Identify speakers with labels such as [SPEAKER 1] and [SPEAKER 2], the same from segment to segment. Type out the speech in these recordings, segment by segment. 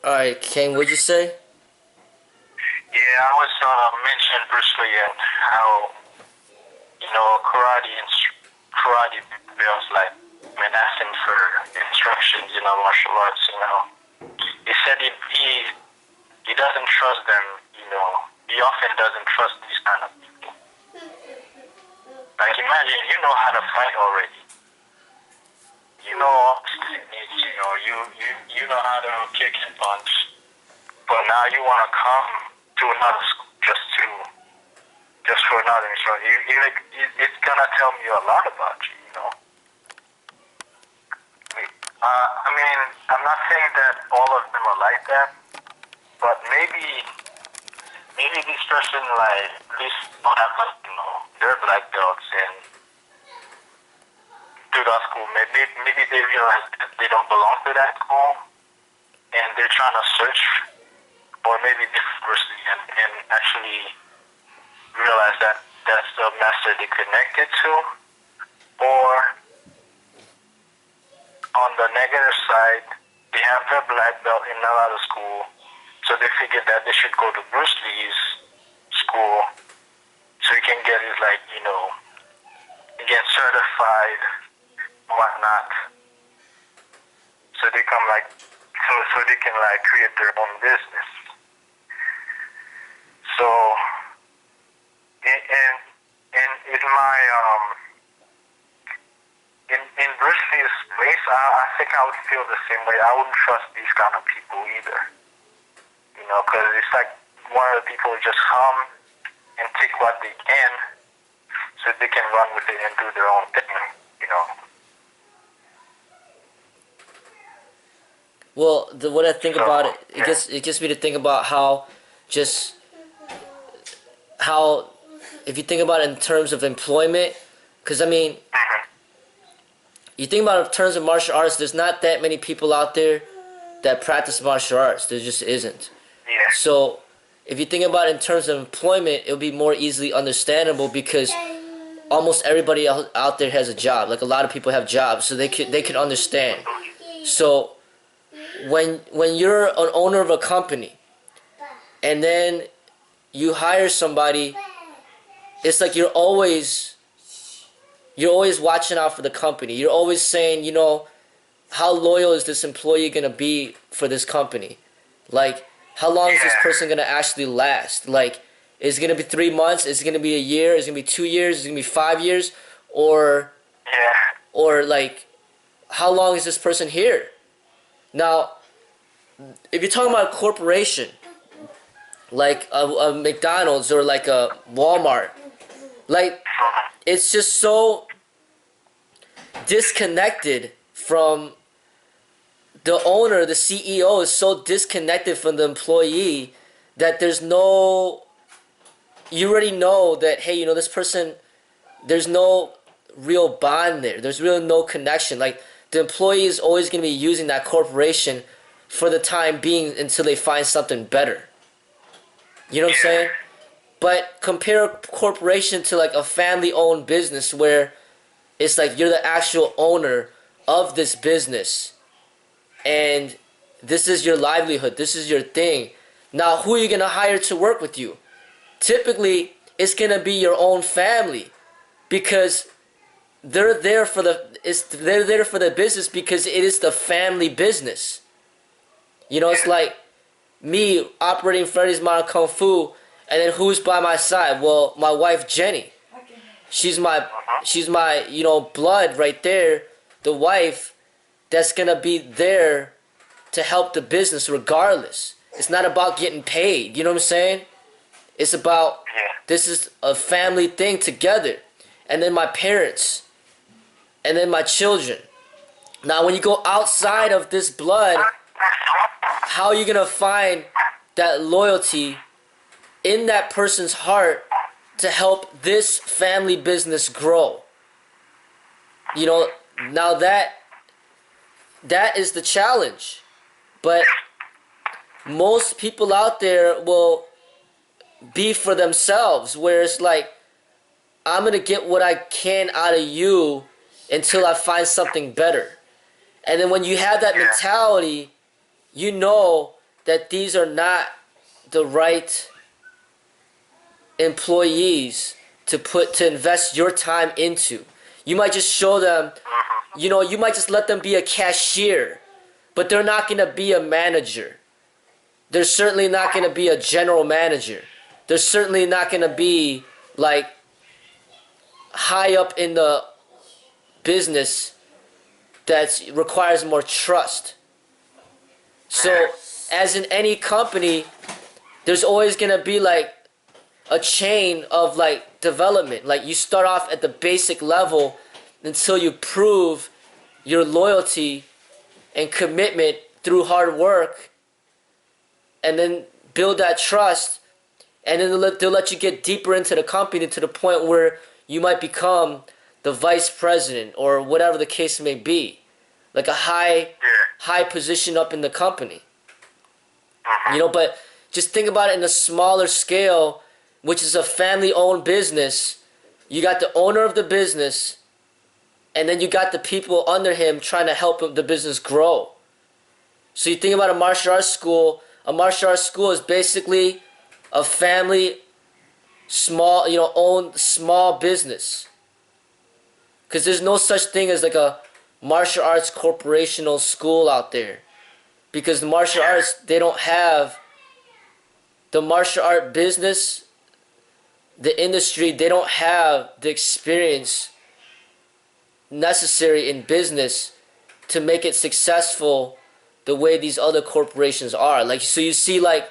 [SPEAKER 1] Alright, King, what'd you say?
[SPEAKER 2] Yeah, I was mentioning Bruce Lee and how karate feels like when asking for instructions, martial arts. He said he doesn't trust them. He often doesn't trust these kind of people. Like imagine you know how to fight already. You know all the techniques. You know how to kick and punch. But now you want to come to another school just for another instruction. It's gonna tell me a lot about you. I mean, I'm not saying that all of them are like that, but maybe this person like at least don't have their black belts and through that school. Maybe they realize that they don't belong to that school and they're trying to search or maybe diversity and actually realize that that's the master they connected to, or on the negative side, they have their black belt in another school, so they figured that they should go to Bruce Lee's school so he can get his get certified, whatnot, so they come so they can create their own business. So, in my in Bruce Lee's place, I think I would feel the same way. I wouldn't trust these kind of people either, because it's like one of the people who just come and take what they can, so they can run with it and do their own thing.
[SPEAKER 1] Well, when I think
[SPEAKER 2] So
[SPEAKER 1] about it,
[SPEAKER 2] yeah,
[SPEAKER 1] it gets me to think about just how if you think about it in terms of employment, because I mean, you think about it in terms of martial arts, there's not that many people out there that practice martial arts. There just isn't.
[SPEAKER 2] yeah,
[SPEAKER 1] So if you think about it in terms of employment, it'll be more easily understandable because almost everybody out there has a job. Like a lot of people have jobs, so they could understand. So when you're an owner of a company and then you hire somebody, it's like you're always watching out for the company. You're always saying, how loyal is this employee gonna be for this company? Like, how long is this
[SPEAKER 2] yeah,
[SPEAKER 1] person gonna actually last? Like, is it gonna be 3 months? Is it gonna be a year? Is it gonna be 2 years? Is it gonna be 5 years? Or
[SPEAKER 2] yeah,
[SPEAKER 1] like, how long is this person here? Now, if you're talking about a corporation, like a McDonald's or like a Walmart, like, it's just so disconnected from the owner. The CEO is so disconnected from the employee that you already know that, hey, this person, there's no real bond there. There's really no connection. Like, the employee is always going to be using that corporation for the time being until they find something better. You know what I'm
[SPEAKER 2] yeah,
[SPEAKER 1] saying? But compare a corporation to like a family-owned business where it's like you're the actual owner of this business and this is your livelihood. This is your thing. Now, who are you going to hire to work with you? Typically, it's going to be your own family because they're there for the business because it is the family business. It's like me operating Freddy's Modern Kung Fu, and then who's by my side? Well, my wife Jenny. She's my blood right there. The wife that's gonna be there to help the business regardless. It's not about getting paid. You know what I'm saying? It's about
[SPEAKER 2] yeah,
[SPEAKER 1] this is a family thing together, and then my parents, and then my children. Now, when you go outside of this blood, how are you gonna find that loyalty in that person's heart to help this family business grow? Now that is the challenge. But most people out there will be for themselves, where it's like, I'm gonna get what I can out of you until I find something better. And then when you have that
[SPEAKER 2] yeah,
[SPEAKER 1] mentality, you know that these are not the right employees to invest your time into. You might just show them, you might just let them be a cashier, but they're not going to be a manager. They're certainly not going to be a general manager. They're certainly not going to be like high up in the business that requires more trust. So as in any company, there's always going to be like a chain of like development. Like you start off at the basic level until you prove your loyalty and commitment through hard work, and then build that trust, and then they'll let you get deeper into the company to the point where you might become the vice president or whatever the case may be, like a high position up in the company. But just think about it in a smaller scale, which is a family-owned business. You got the owner of the business, and then you got the people under him trying to help the business grow. So you think about a martial arts school. A martial arts school is basically a family, owned small business. Because there's no such thing as like a martial arts corporational school out there. Because the martial arts, they don't have the martial art business, the industry, they don't have the experience necessary in business to make it successful the way these other corporations are. Like, so you see, like,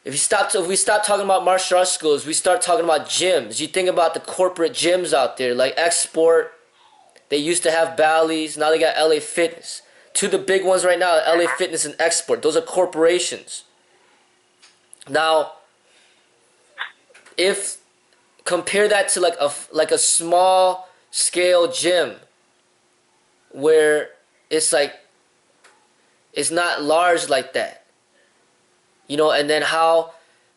[SPEAKER 1] if we stop talking about martial arts schools, we start talking about gyms. You think about the corporate gyms out there, like Export. They used to have Bally's, now they got LA Fitness. Two of the big ones right now, LA Fitness and Export. Those are corporations. Now, if compare that to like a small scale gym where it's like it's not large like that, and then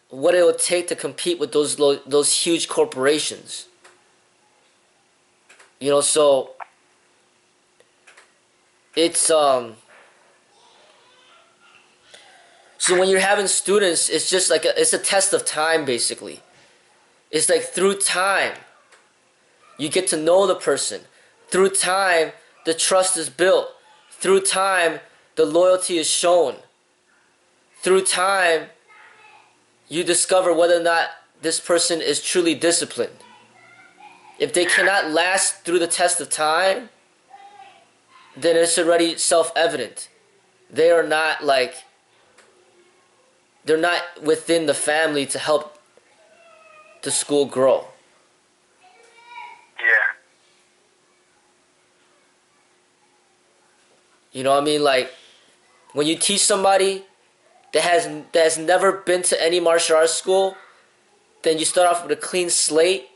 [SPEAKER 1] what it would take to compete with those huge corporations, so it's so when you're having students, it's just like it's a test of time basically. It's like through time, you get to know the person. Through time, the trust is built. Through time, the loyalty is shown. Through time, you discover whether or not this person is truly disciplined. If they cannot last through the test of time, then it's already self-evident. They're not within the family to help the school grow. You know what I mean? Like, when you teach somebody that has never been to any martial arts school, then you start off with a clean slate.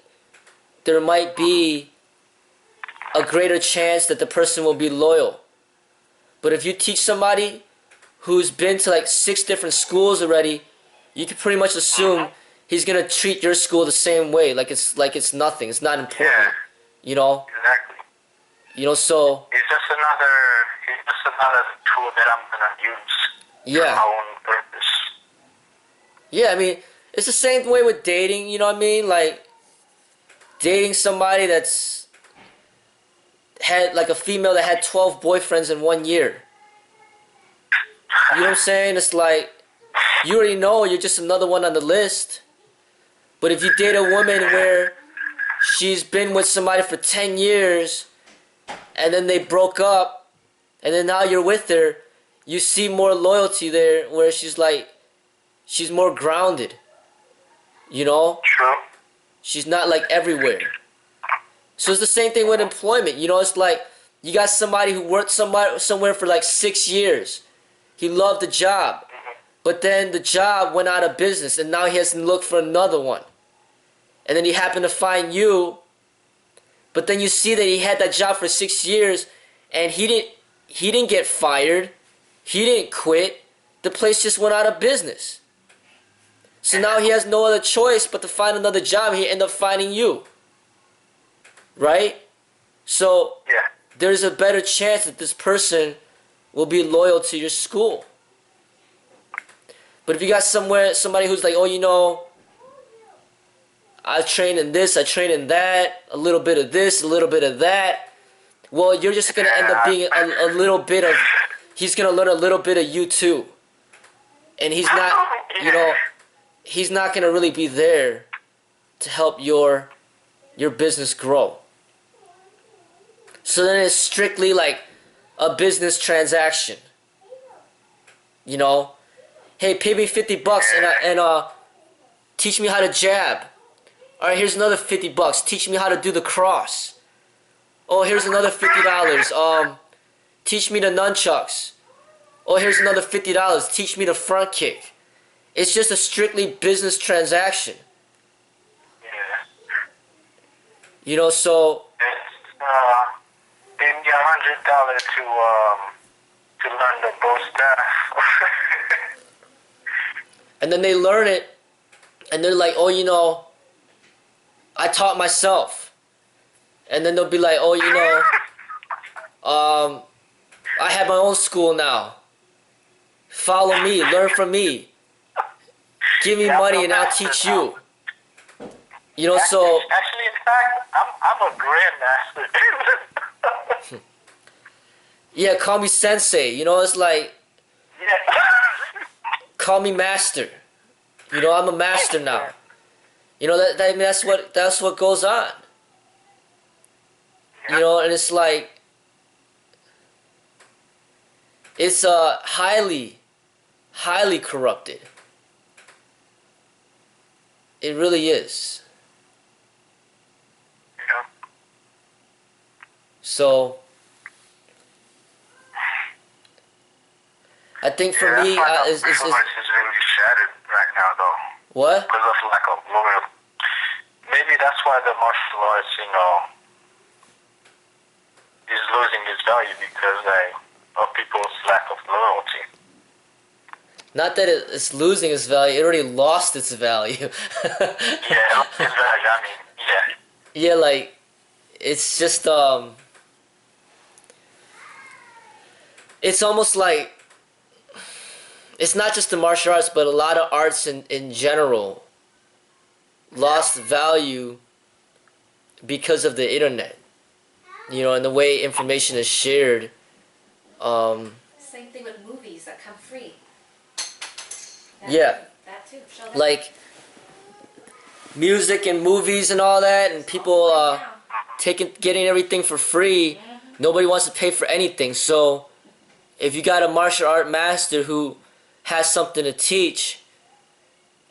[SPEAKER 1] There might be a greater chance that the person will be loyal. But if you teach somebody who's been to like 6 different schools already, you can pretty much assume he's gonna treat your school the same way, like it's nothing. It's not important.
[SPEAKER 2] Exactly.
[SPEAKER 1] So
[SPEAKER 2] it's just another tool that I'm gonna use for my own purpose.
[SPEAKER 1] Yeah, I mean, it's the same way with dating. You know what I mean? Like dating somebody that's had like a female that had 12 boyfriends in 1 year. You know what I'm saying? It's like you already know you're just another one on the list. But if you date a woman where she's been with somebody for 10 years and then they broke up and then now you're with her, you see more loyalty there where she's more grounded.
[SPEAKER 2] True.
[SPEAKER 1] She's not like everywhere. So it's the same thing with employment. It's like you got somebody who worked somewhere for like 6 years. He loved the job. But then the job went out of business and now he has to look for another one. And then he happened to find you. But then you see that he had that job for 6 years and he didn't get fired. He didn't quit. The place just went out of business. So now he has no other choice but to find another job. He ended up finding you. Right? So there's a better chance that this person will be loyal to your school. But if you got somebody who's like, oh, you know, I train in this, I train in that, a little bit of this, a little bit of that. Well, you're just gonna end up being a little bit of. He's gonna learn a little bit of you too, and he's not, you know, he's not gonna really be there to help your business grow. So then it's strictly like a business transaction. You know, hey, pay me $50 and teach me how to jab. All right, here's another $50. Teach me how to do the cross. Oh, here's another $50. Teach me the nunchucks. Oh, here's another $50. Teach me the front kick. It's just a strictly business transaction.
[SPEAKER 2] Yeah.
[SPEAKER 1] You know, so.
[SPEAKER 2] Pay me $100 to learn the bow staff.
[SPEAKER 1] And then they learn it, and they're like, oh, you know, I taught myself. And then they'll be like, oh, you know, I have my own school now. Follow me, learn from me. Give me money and I'll teach you. You know, so.
[SPEAKER 2] Actually, in fact, I'm a grandmaster.
[SPEAKER 1] Yeah, call me sensei. You know, it's like.
[SPEAKER 2] Yeah.
[SPEAKER 1] Call me master. You know, I'm a master now. You know, I mean, that's what goes on. You know, and it's like, it's highly corrupted. It really is.
[SPEAKER 2] Yeah.
[SPEAKER 1] So, I think for me,
[SPEAKER 2] is really shattered right now, though.
[SPEAKER 1] What?
[SPEAKER 2] Because of lack of loyalty. Maybe that's why the martial arts, you know, is losing its value because of people's lack of loyalty.
[SPEAKER 1] Not that it's losing its value; it already lost its value.
[SPEAKER 2] Yeah, its value. I mean, yeah.
[SPEAKER 1] Yeah, like it's just it's almost like. It's not just the martial arts, but a lot of arts in general lost value because of the internet. You know, and the way information is shared.
[SPEAKER 3] Same thing with movies that come free.
[SPEAKER 1] Yeah.
[SPEAKER 3] That too. Show that.
[SPEAKER 1] Like music and movies and all that, and people getting everything for free. Nobody wants to pay for anything. So if you got a martial art master who has something to teach,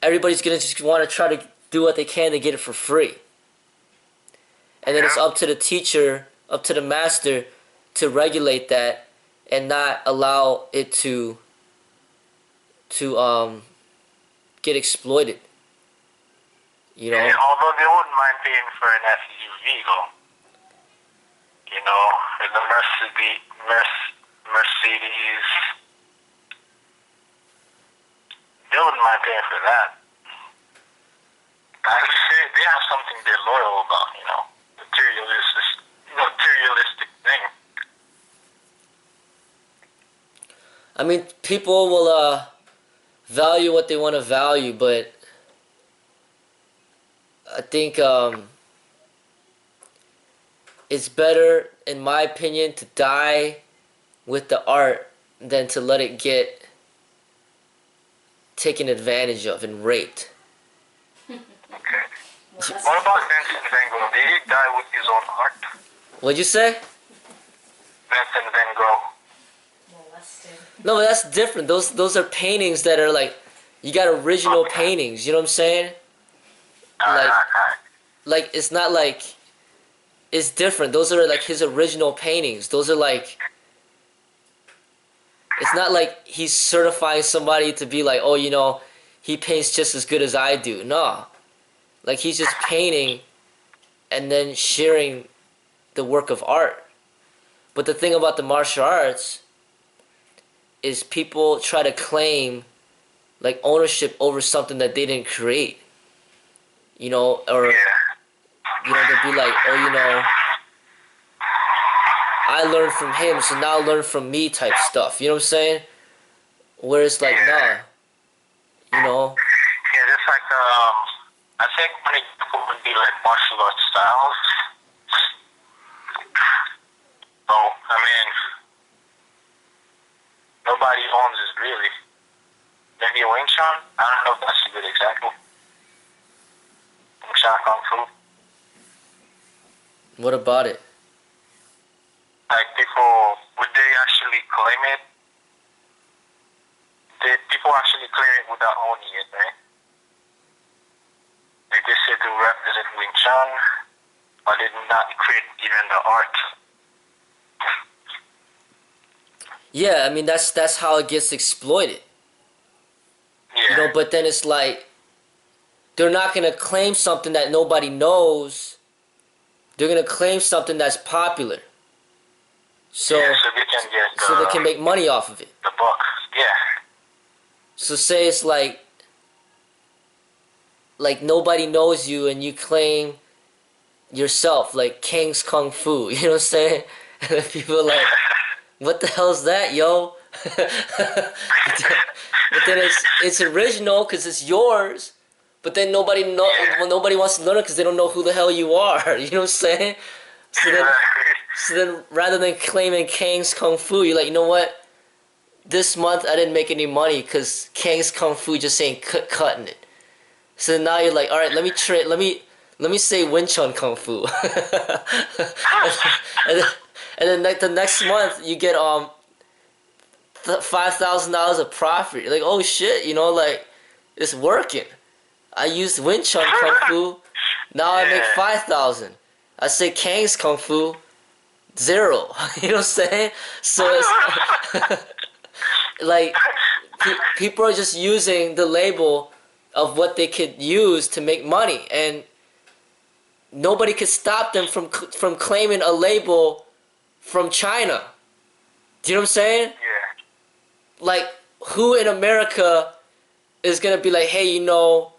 [SPEAKER 1] everybody's gonna just want to try to do what they can to get it for free. And then it's up to the teacher, up to the master, to regulate that and not allow it to get exploited. You know.
[SPEAKER 2] Yeah, although they wouldn't mind paying for an SUV, though. You know, the Mercedes. They wouldn't mind paying for that. I would say they have something they're loyal about, you know, materialistic thing.
[SPEAKER 1] I mean, people will value what they want to value, but I think it's better, in my opinion, to die with the art than to let it get taken advantage of and raped.
[SPEAKER 2] Okay. What about Vincent Van Gogh? Did he die with his own art?
[SPEAKER 1] What'd you say?
[SPEAKER 2] Vincent Van Gogh.
[SPEAKER 3] Molested.
[SPEAKER 1] No, but that's different. Those are paintings that are like, you got original paintings. You know what I'm saying? Like it's not like, it's different. Those are like his original paintings. Those are like. It's not like he's certifying somebody to be like, oh, you know, he paints just as good as I do. No. Like, he's just painting and then sharing the work of art. But the thing about the martial arts is people try to claim, like, ownership over something that they didn't create. You know, or, you know, they'll be like, oh, you know, I learned from him, so now learn from me type stuff. You know what I'm saying? Where it's like, nah. you know.
[SPEAKER 2] Yeah, just like I think one example would be like martial arts styles. So I mean, nobody owns it really. Maybe Wing Chun. I don't know if that's a good example. Wing Chun Kung Fu.
[SPEAKER 1] What about it?
[SPEAKER 2] Like people, would they actually claim it? Did people actually claim it without owning it, right? They just said to represent Wing Chun, but did not create even the art.
[SPEAKER 1] Yeah, I mean that's how it gets exploited.
[SPEAKER 2] Yeah.
[SPEAKER 1] You know, but then it's like they're not gonna claim something that nobody knows. They're gonna claim something that's popular. So,
[SPEAKER 2] yeah, so they can get
[SPEAKER 1] so they can make money off of it.
[SPEAKER 2] the book. Yeah.
[SPEAKER 1] So say it's like nobody knows you and you claim yourself, like King's Kung Fu. You know what I'm saying? And then people are like, what the hell's that, yo? But then it's original because it's yours. But then nobody wants to learn it because they don't know who the hell you are. You know what I'm saying? So then rather than claiming Kang's Kung Fu, you're like, you know what? This month I didn't make any money because Kang's Kung Fu just ain't cutting it. So now you're like, all right, let me say Wing Chun Kung Fu. and then like the next month you get $5,000 of profit. You're like, oh shit, you know, like it's working. I used Wing Chun Kung Fu. Now I make 5,000. I say Kang's Kung Fu, 0. You know what I'm saying? So it's like people are just using the label of what they could use to make money, and nobody could stop them from claiming a label from China. Do you know what I'm saying?
[SPEAKER 2] Yeah.
[SPEAKER 1] Like, who in America is gonna be like, hey, you know,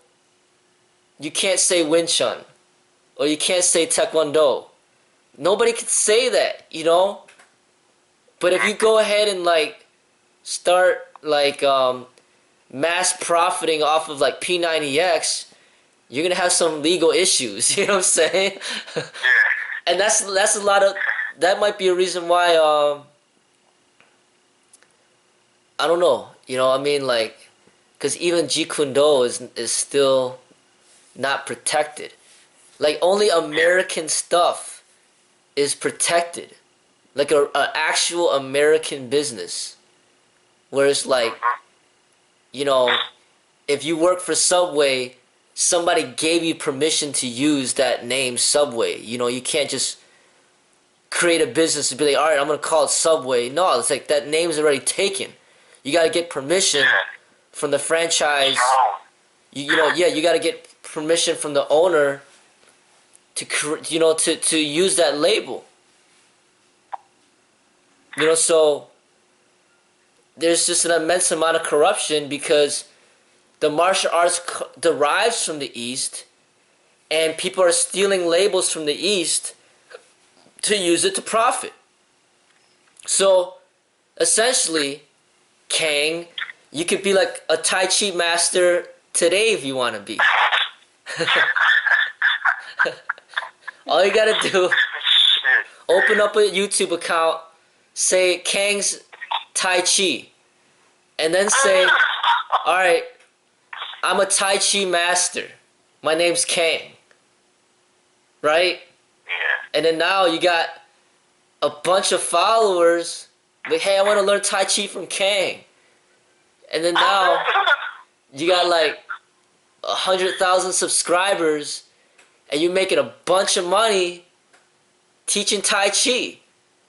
[SPEAKER 1] you can't say Wing Chun, or you can't say Taekwondo. Nobody could say that, you know? But if you go ahead and like start like mass profiting off of like P90X, you're gonna have some legal issues. You know what I'm saying?
[SPEAKER 2] Yeah.
[SPEAKER 1] And that's a lot of, that might be a reason why I don't know. You know, I mean, like, because even Jeet Kune Do is still not protected. Like, only American stuff is protected. Like a actual American business. Whereas, like, you know, if you work for Subway, somebody gave you permission to use that name Subway. You know, you can't just create a business and be like, all right, I'm going to call it Subway. No, it's like that name's already taken. You got to get permission from the franchise. You know, yeah, you got to get permission from the owner to use that label. You know, so there's just an immense amount of corruption because the martial arts derives from the East, and people are stealing labels from the East to use it to profit. So, essentially, Kang, you could be like a Tai Chi master today if you want to be. All you gotta do, open up a YouTube account, say Kang's Tai Chi, and then say, alright, I'm a Tai Chi master. My name's Kang. Right?
[SPEAKER 2] Yeah.
[SPEAKER 1] And then now you got a bunch of followers. Like, hey, I want to learn Tai Chi from Kang. And then now you got like 100,000 subscribers, and you're making a bunch of money teaching Tai Chi.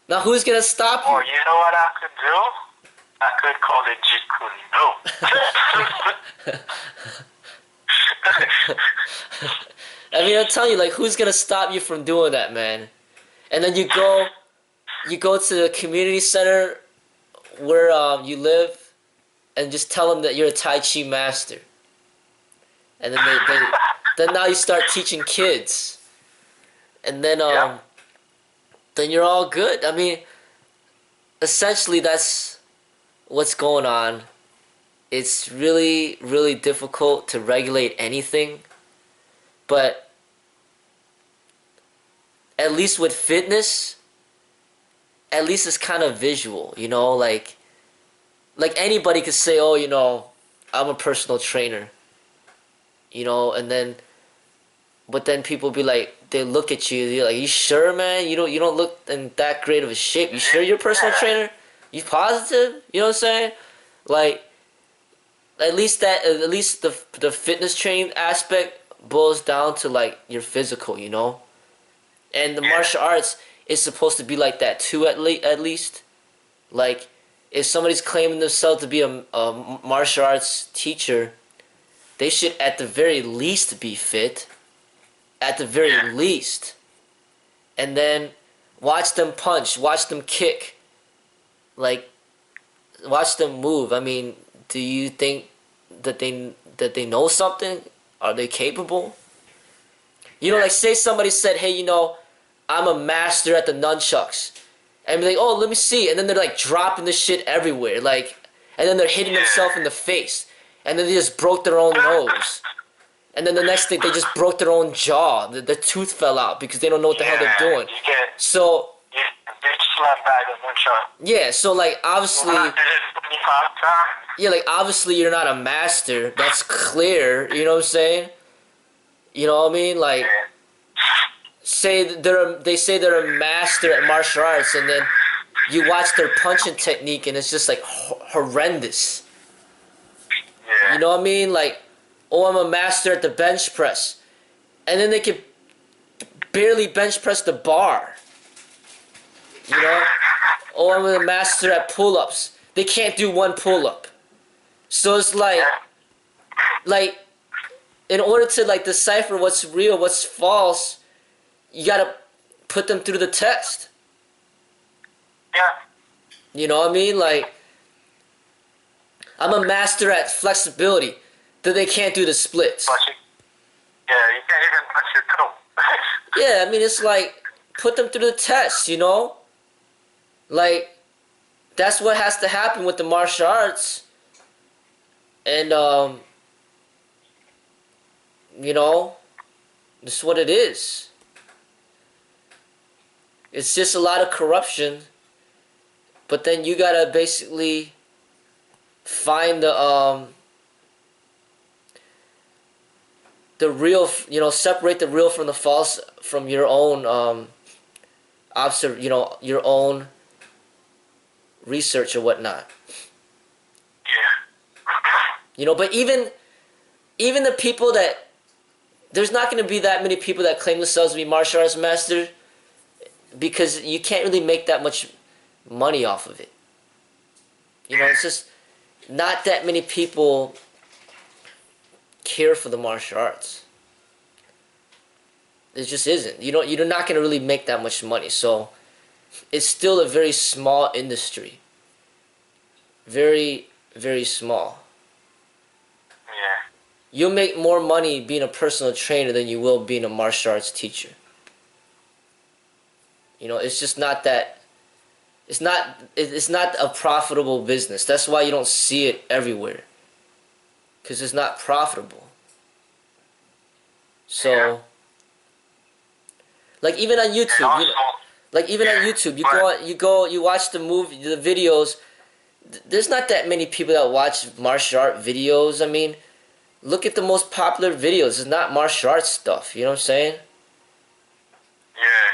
[SPEAKER 1] Now who's gonna stop you?
[SPEAKER 2] Oh, you know what I could do? I could call it Jeet Kune Do.
[SPEAKER 1] I mean, I'm telling you, like, who's gonna stop you from doing that, man? And then you go to the community center where you live, and just tell them that you're a Tai Chi master. And then then now you start teaching kids, and then then you're all good. I mean, essentially that's what's going on. it's really, really difficult to regulate anything. But at least with fitness, at least it's kind of visual, you know, like anybody could say, oh, you know, I'm a personal trainer, you know, and then, but then people be like, they look at you, they're like, you sure, man? You don't look in that great of a shape. You sure you're a personal trainer? You positive? You know what I'm saying? Like, at least the fitness training aspect boils down to like your physical, you know, and the martial arts is supposed to be like that too, at least. Like, if somebody's claiming themselves to be a martial arts teacher, they should at the very least be fit. At the very least. And then watch them punch, watch them kick. Like, watch them move. I mean, do you think that they know something? Are they capable? You know, like, say somebody said, hey, you know, I'm a master at the nunchucks. And be like, oh, let me see. And then they're like dropping this shit everywhere. Like, and then they're hitting themselves in the face. And then they just broke their own nose. And then the next thing, they just broke their own jaw. The tooth fell out because they don't know what the hell they're doing. So, yeah, so like obviously, yeah, like obviously you're not a master. That's clear. You know what I'm saying? You know what I mean? Like, they say they're a master at martial arts, and then you watch their punching technique, and it's just like horrendous. You know what I mean? Like, oh, I'm a master at the bench press, and then they can barely bench press the bar. You know? Oh, I'm a master at pull-ups. They can't do one pull-up. So it's like, in order to like decipher what's real, what's false, you gotta put them through the test.
[SPEAKER 2] Yeah.
[SPEAKER 1] You know what I mean? Like, I'm a master at flexibility. That they can't do the splits.
[SPEAKER 2] Yeah, you can't even touch your toe.
[SPEAKER 1] Yeah, I mean, it's like, put them through the test, you know? Like, that's what has to happen with the martial arts. And, you know, this is what it is. It's just a lot of corruption. But then you gotta basically find the real, you know, separate the real from the false from your own you know, your own research or whatnot.
[SPEAKER 2] Yeah.
[SPEAKER 1] You know, but even the people that, there's not going to be that many people that claim themselves to be martial arts master, because you can't really make that much money off of it. You know, it's just not that many people care for the martial arts. It just isn't. You're not going to really make that much money. So it's still a very small industry. Very, very small.
[SPEAKER 2] Yeah.
[SPEAKER 1] You'll make more money being a personal trainer than you will being a martial arts teacher. You know, it's just not that. It's not a profitable business. That's why you don't see it everywhere. Because it's not profitable. So, like even on YouTube, you watch the videos. There's not that many people that watch martial art videos. I mean, look at the most popular videos. It's not martial arts stuff. You know what I'm saying?
[SPEAKER 2] Yeah.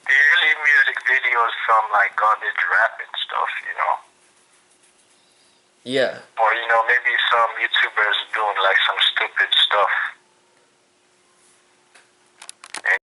[SPEAKER 2] They really music videos from like garbage rap and stuff, you know.
[SPEAKER 1] Yeah.
[SPEAKER 2] Or, you know, maybe some YouTubers doing like some stupid stuff.